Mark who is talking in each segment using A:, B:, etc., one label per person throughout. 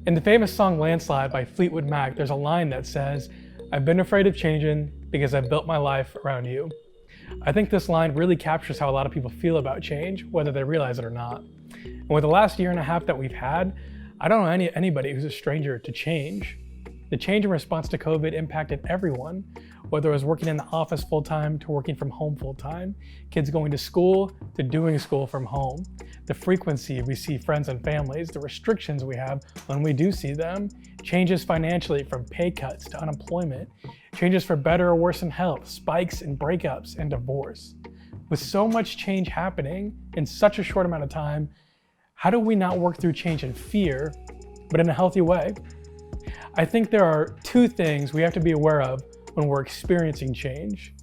A: In the famous song Landslide by Fleetwood Mac, there's a line that says, "I've been afraid of changing because I built my life around you." I think this line really captures how a lot of people feel about change, whether they realize it or not. And with the last year and a half that we've had, I don't know anybody who's a stranger to change. The change in response to COVID impacted everyone, whether it was working in the office full-time to working from home full-time, kids going to school to doing school from home, the frequency we see friends and families, the restrictions we have when we do see them, changes financially from pay cuts to unemployment, changes for better or worse in health, spikes in breakups and divorce. With so much change happening in such a short amount of time, how do we not work through change in fear, but in a healthy way? I think there are two things we have to be aware of when we're experiencing change.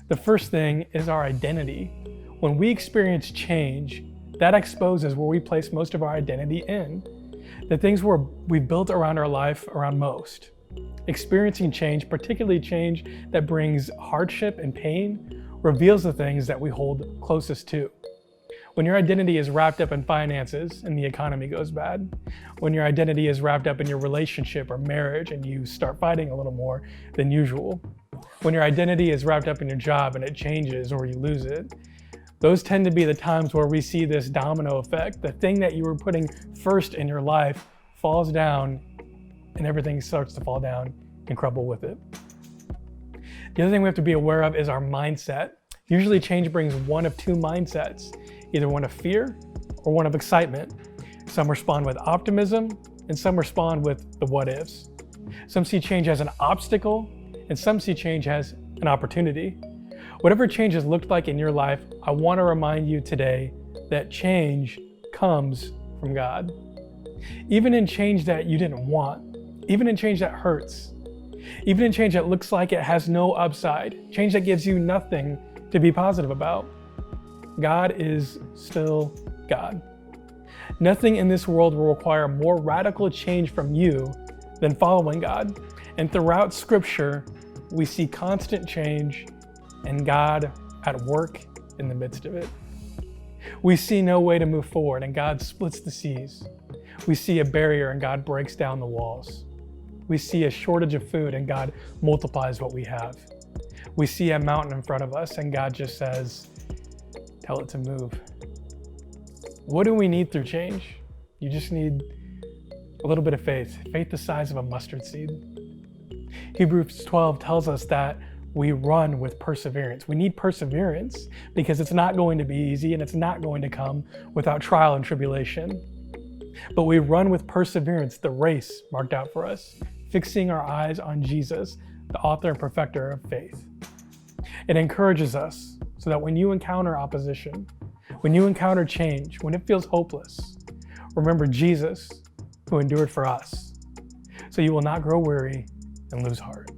A: The first thing is our identity. When we experience change, that exposes where we place most of our identity in, the things we built around our life around most. Experiencing change, particularly change that brings hardship and pain, reveals the things that we hold closest to. When your identity is wrapped up in finances and the economy goes bad, when your identity is wrapped up in your relationship or marriage and you start fighting a little more than usual, when your identity is wrapped up in your job and it changes or you lose it, those tend to be the times where we see this domino effect. The thing that you were putting first in your life falls down and everything starts to fall down and crumble with it. The other thing we have to be aware of is our mindset. Usually change brings one of two mindsets, either one of fear or one of excitement. Some respond with optimism and some respond with the what ifs. Some see change as an obstacle and some see change as an opportunity. Whatever change has looked like in your life, I want to remind you today that change comes from God. Even in change that you didn't want, even in change that hurts, even in change that looks like it has no upside, change that gives you nothing to be positive about, God is still God. Nothing in this world will require more radical change from you than following God. And throughout Scripture, we see constant change and God at work in the midst of it. We see no way to move forward and God splits the seas. We see a barrier and God breaks down the walls. We see a shortage of food and God multiplies what we have. We see a mountain in front of us and God just says, tell it to move. What do we need through change? You just need a little bit of faith the size of a mustard seed. Hebrews 12 tells us that we run with perseverance. We need perseverance because it's not going to be easy and it's not going to come without trial and tribulation. But we run with perseverance the race marked out for us, fixing our eyes on Jesus, the author and perfecter of faith. It encourages us so that when you encounter opposition, when you encounter change, when it feels hopeless, remember Jesus who endured for us, so you will not grow weary and lose heart.